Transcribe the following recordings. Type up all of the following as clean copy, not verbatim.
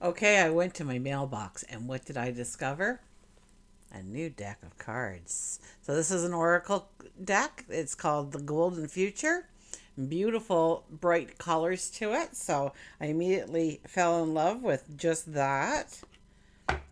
Okay, I went to my mailbox and what did I discover? A new deck of cards. So this is an oracle deck. It's called the Golden Future. Beautiful, bright colors to it. So I immediately fell in love with just that.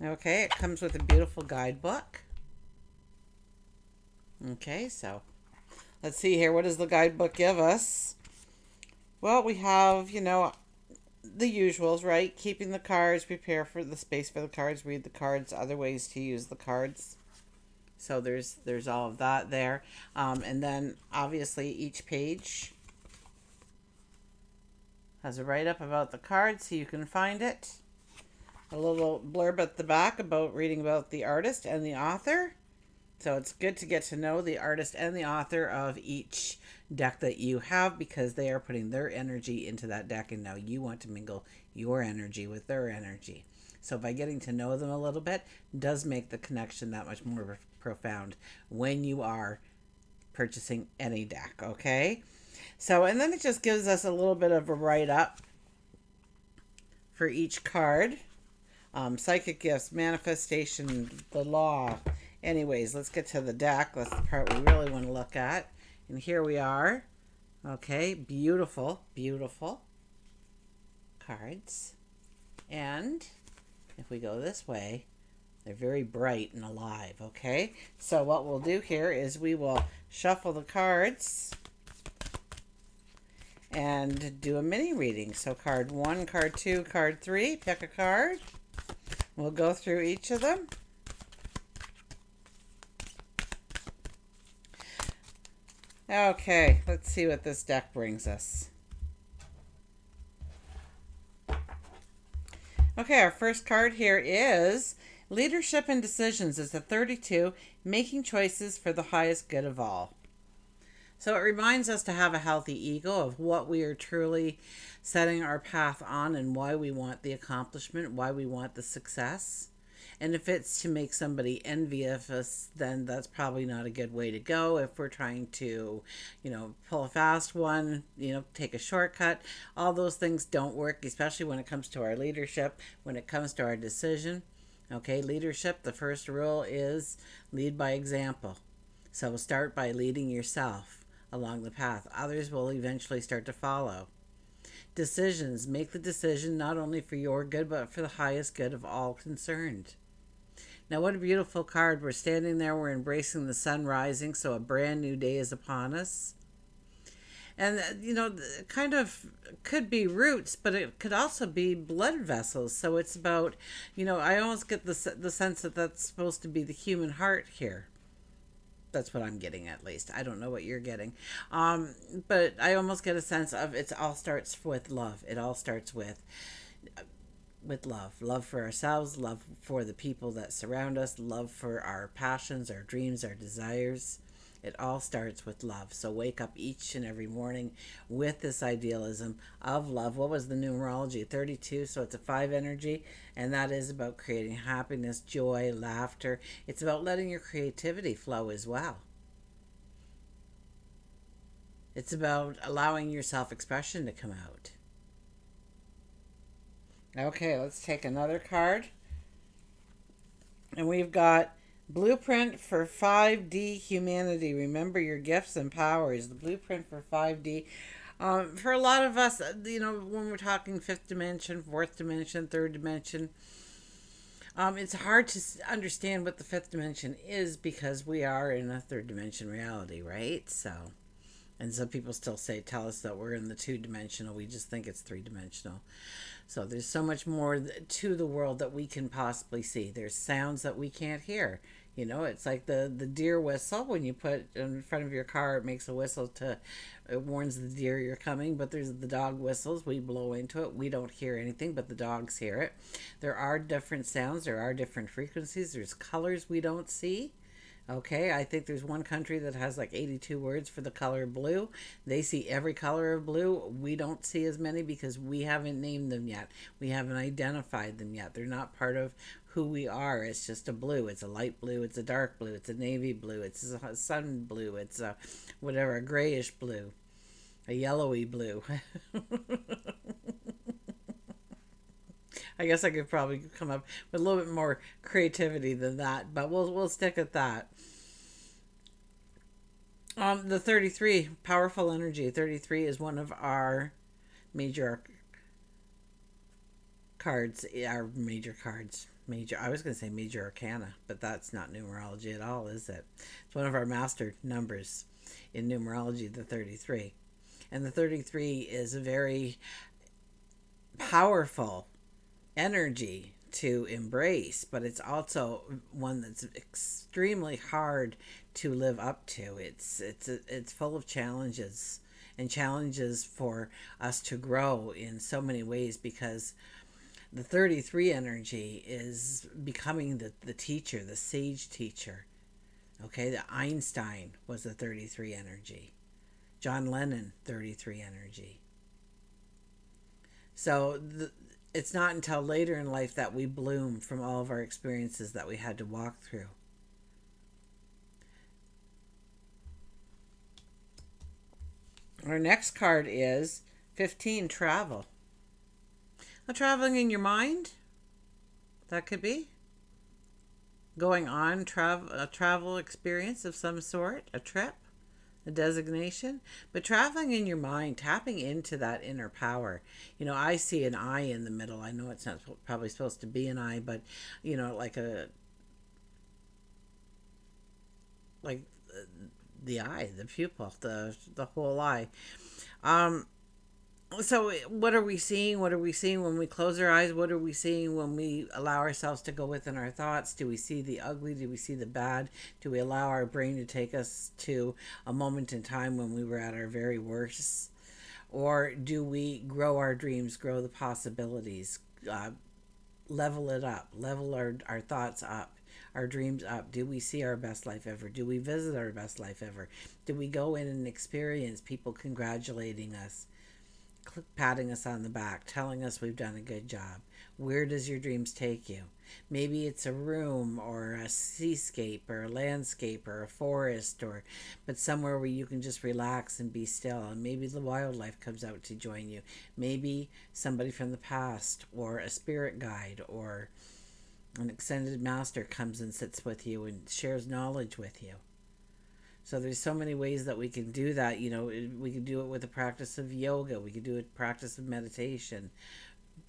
Okay, it comes with a beautiful guidebook. Okay, so let's see here. What does the guidebook give us? Well, we have, the usuals, right? Keeping the cards, prepare for the space for the cards, read the cards, other ways to use the cards. So there's all of that there, and then obviously each page has a write up about the card, so you can find it. A little blurb at the back about reading about the artist and the author. So it's good to get to know the artist and the author of each deck that you have because they are putting their energy into that deck, and now you want to mingle your energy with their energy. So by getting to know them a little bit does make the connection that much more profound when you are purchasing any deck, okay? So, and then it just gives us a little bit of a write up for each card. Psychic gifts, manifestation, the law. Anyways, let's get to the deck. That's the part we really want to look at. And here we are. Okay, beautiful, beautiful cards. And if we go this way, they're very bright and alive, okay? So what we'll do here is we will shuffle the cards and do a mini reading. So card 1, card 2, card 3, pick a card. We'll go through each of them. Okay, let's see what this deck brings us. Okay, our first card here is Leadership and Decisions. It's a 32, making choices for the highest good of all. So it reminds us to have a healthy ego of what we are truly setting our path on and why we want the accomplishment, why we want the success. And if it's to make somebody envious of us, then that's probably not a good way to go. If we're trying to, pull a fast one, take a shortcut, all those things don't work, especially when it comes to our leadership, when it comes to our decision. Okay, leadership, the first rule is lead by example. So start by leading yourself along the path. Others will eventually start to follow. Decisions, make the decision not only for your good, but for the highest good of all concerned. Now, what a beautiful card. We're standing there, we're embracing the sun rising, so a brand new day is upon us. And, kind of could be roots, but it could also be blood vessels. So it's about, I almost get the sense that that's supposed to be the human heart here. That's what I'm getting at least. I don't know what you're getting. But I almost get a sense of it all starts with love. It all starts with love for ourselves, love for the people that surround us, love for our passions, our dreams, our desires. It all starts with love. So wake up each and every morning with this idealism of love. What was the numerology? 32. So it's a 5 energy, and that is about creating happiness, joy, laughter. It's about letting your creativity flow as well. It's about allowing your self expression to come out. Okay, let's take another card. And we've got Blueprint for 5D Humanity. Remember your gifts and powers. The blueprint for 5D. For a lot of us, when we're talking fifth dimension, fourth dimension, third dimension, it's hard to understand what the fifth dimension is because we are in a third dimension reality, right? So, and some people still tell us that we're in the 2 dimensional. We just think it's 3 dimensional. So there's so much more to the world that we can possibly see. There's sounds that we can't hear. It's like the deer whistle. When you put in front of your car, it makes a whistle it warns the deer you're coming. But there's the dog whistles. We blow into it. We don't hear anything, but the dogs hear it. There are different sounds. There are different frequencies. There's colors we don't see. Okay, I think there's one country that has like 82 words for the color blue. They see every color of blue. We don't see as many because we haven't named them yet. We haven't identified them yet. They're not part of who we are. It's just a blue. It's a light blue. It's a dark blue. It's a navy blue. It's a sun blue. It's a whatever, a grayish blue, a yellowy blue. I guess I could probably come up with a little bit more creativity than that, but we'll stick at that. The 33, powerful energy. 33 is one of our major cards, our major cards. Major, I was going to say major arcana, but that's not numerology at all, is it? It's one of our master numbers in numerology, the 33. And the 33 is a very powerful energy to embrace, but it's also one that's extremely hard to live up to. It's full of challenges, and challenges for us to grow in so many ways, because the 33 energy is becoming the teacher, the sage teacher. Okay, the Einstein was the 33 energy. John Lennon, 33 energy. So it's not until later in life that we bloom from all of our experiences that we had to walk through. Our next card is 15, travel. Now, traveling in your mind, that could be going on a travel experience of some sort, a trip, a designation, but traveling in your mind, tapping into that inner power. I see an eye in the middle. I know it's not probably supposed to be an eye, but like like the eye, the pupil, the whole eye. So what are we seeing? What are we seeing when we close our eyes? What are we seeing when we allow ourselves to go within our thoughts? Do we see the ugly? Do we see the bad? Do we allow our brain to take us to a moment in time when we were at our very worst? Or do we grow our dreams, grow the possibilities, level it up, level our thoughts up, our dreams up? Do we see our best life ever? Do we visit our best life ever? Do we go in and experience people congratulating us, patting us on the back, telling us we've done a good job? Where does your dreams take you? Maybe it's a room or a seascape or a landscape or a forest, but somewhere where you can just relax and be still, and maybe the wildlife comes out to join you. Maybe somebody from the past or a spirit guide or an extended master comes and sits with you and shares knowledge with you. So there's so many ways that we can do that. We can do it with a practice of yoga. We can do a practice of meditation.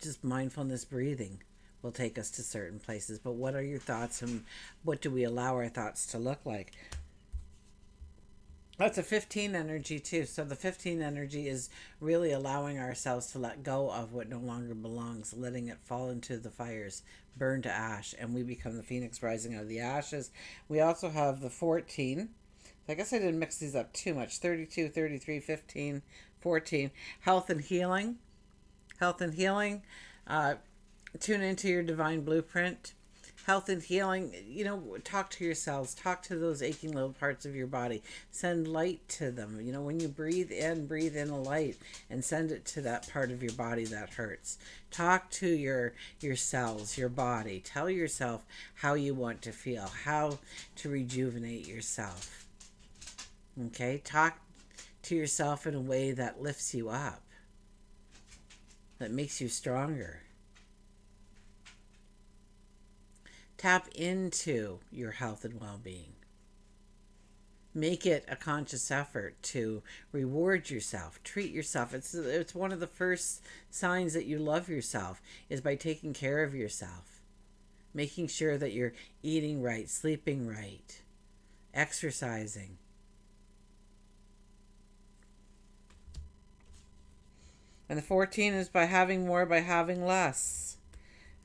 Just mindfulness breathing will take us to certain places. But what are your thoughts, and what do we allow our thoughts to look like? That's a 15 energy too. So the 15 energy is really allowing ourselves to let go of what no longer belongs, letting it fall into the fires, burn to ash, and we become the phoenix rising out of the ashes. We also have the 14. I guess I didn't mix these up too much. 32, 33, 15, 14. Health and healing. Health and healing. Tune into your divine blueprint. Health and healing. Talk to yourselves. Talk to those aching little parts of your body. Send light to them. When you breathe in a light and send it to that part of your body that hurts. Talk to your cells, your body. Tell yourself how you want to feel, how to rejuvenate yourself. Okay, talk to yourself in a way that lifts you up, that makes you stronger. Tap into your health and well-being. Make it a conscious effort to reward yourself, treat yourself. It's one of the first signs that you love yourself is by taking care of yourself, making sure that you're eating right, sleeping right, exercising. And the 14 is by having more, by having less.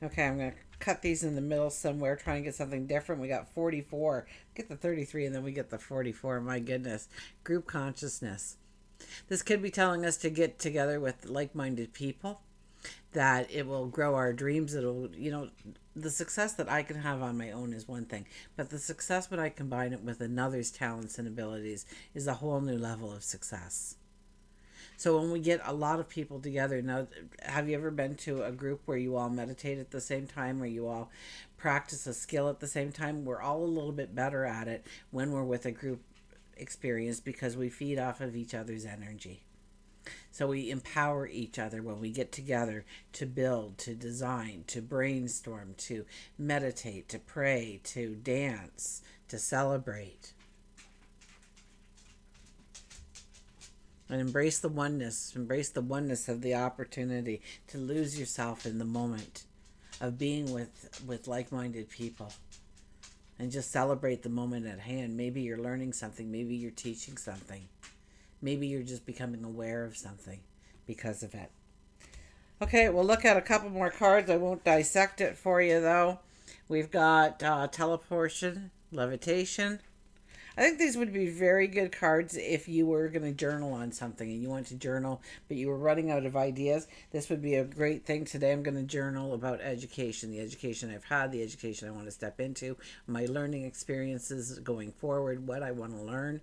Okay, I'm going to cut these in the middle somewhere, try and get something different. We got 44. Get the 33 and then we get the 44. My goodness. Group consciousness. This could be telling us to get together with like-minded people, that it will grow our dreams. It'll, the success that I can have on my own is one thing, but the success when I combine it with another's talents and abilities is a whole new level of success. So when we get a lot of people together, now, have you ever been to a group where you all meditate at the same time, or you all practice a skill at the same time? We're all a little bit better at it when we're with a group experience because we feed off of each other's energy. So we empower each other when we get together to build, to design, to brainstorm, to meditate, to pray, to dance, to celebrate. And embrace the oneness. Embrace the oneness of the opportunity to lose yourself in the moment of being with like-minded people. And just celebrate the moment at hand. Maybe you're learning something. Maybe you're teaching something. Maybe you're just becoming aware of something because of it. Okay, we'll look at a couple more cards. I won't dissect it for you, though. We've got teleportation, levitation. I think these would be very good cards if you were going to journal on something and you want to journal, but you were running out of ideas. This would be a great thing. Today I'm going to journal about education, the education I've had, the education I want to step into, my learning experiences going forward, what I want to learn,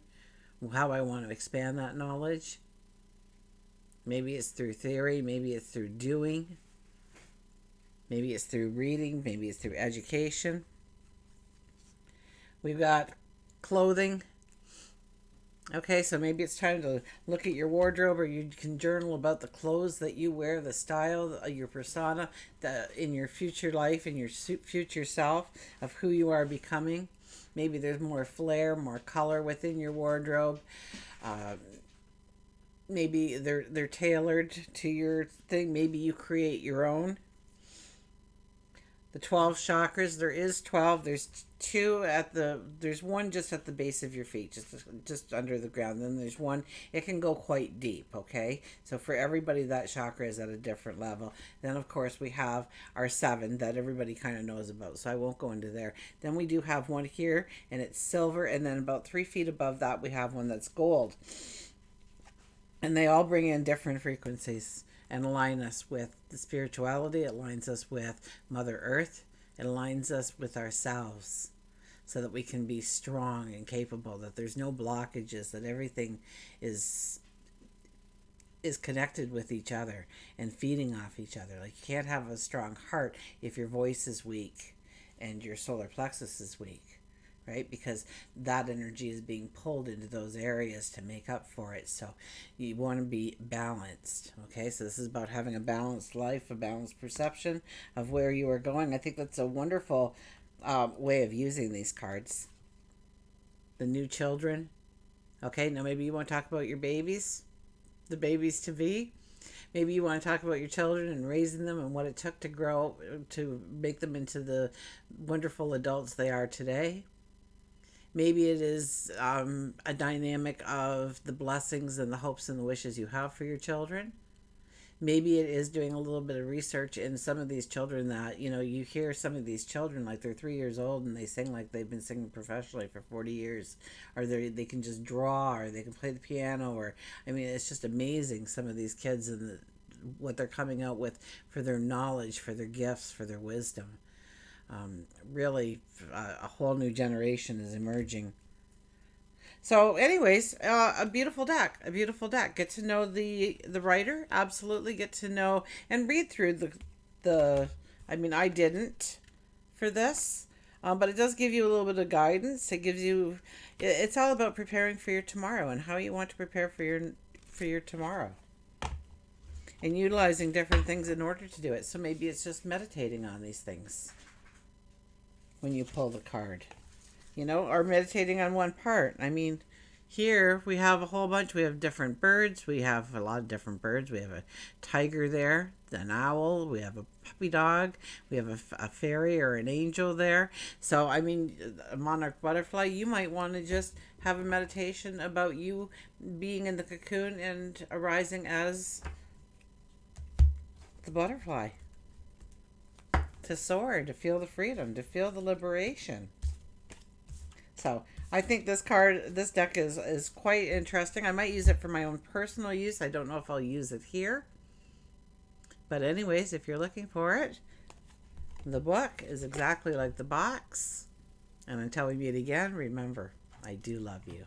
how I want to expand that knowledge. Maybe it's through theory, maybe it's through doing, maybe it's through reading, maybe it's through education. We've got clothing. Okay, so maybe it's time to look at your wardrobe, or you can journal about the clothes that you wear, the style, your persona, in your future life, in your future self, of who you are becoming. Maybe there's more flair, more color within your wardrobe. Maybe they're tailored to your thing. Maybe you create your own. The 12 chakras, there is 12. There's one just at the base of your feet, just under the ground. Then there's one, it can go quite deep, okay? So for everybody, that chakra is at a different level. Then, of course, we have our 7 that everybody kind of knows about, so I won't go into there. Then we do have one here, and it's silver, and then about 3 feet above that, we have one that's gold. And they all bring in different frequencies and align us with the spirituality. It aligns us with Mother Earth. It aligns us with ourselves so that we can be strong and capable, that there's no blockages, that everything is connected with each other and feeding off each other. Like, you can't have a strong heart if your voice is weak and your solar plexus is weak. Right? Because that energy is being pulled into those areas to make up for it. So you want to be balanced. Okay, so this is about having a balanced life, a balanced perception of where you are going. I think that's a wonderful way of using these cards. The new children. Okay, now maybe you want to talk about your babies, the babies to be. Maybe you want to talk about your children and raising them and what it took to grow, to make them into the wonderful adults they are today. Maybe it is a dynamic of the blessings and the hopes and the wishes you have for your children. Maybe it is doing a little bit of research in some of these children that, you hear some of these children like they're 3 years old and they sing like they've been singing professionally for 40 years. Or they can just draw, or they can play the piano. Or, I mean, it's just amazing, some of these kids and what they're coming out with for their knowledge, for their gifts, for their wisdom. Really, a whole new generation is emerging. So, anyways, a beautiful deck. Get to know the writer. Absolutely, get to know and read through the. I mean, I didn't for this, but it does give you a little bit of guidance. It gives you. It's all about preparing for your tomorrow and how you want to prepare for your tomorrow, and utilizing different things in order to do it. So maybe it's just meditating on these things when you pull the card, or meditating on one part. I mean, here we have a whole bunch. We have different birds. We have a lot of different birds. We have a tiger there, an owl. We have a puppy dog. We have a fairy or an angel there. So, I mean, a monarch butterfly, you might want to just have a meditation about you being in the cocoon and arising as the butterfly. To soar, to feel the freedom, to feel the liberation. So I think this deck is quite interesting. I might use it for my own personal use. I don't know if I'll use it here. But anyways, if you're looking for it, the book is exactly like the box. And until we meet again, remember, I do love you.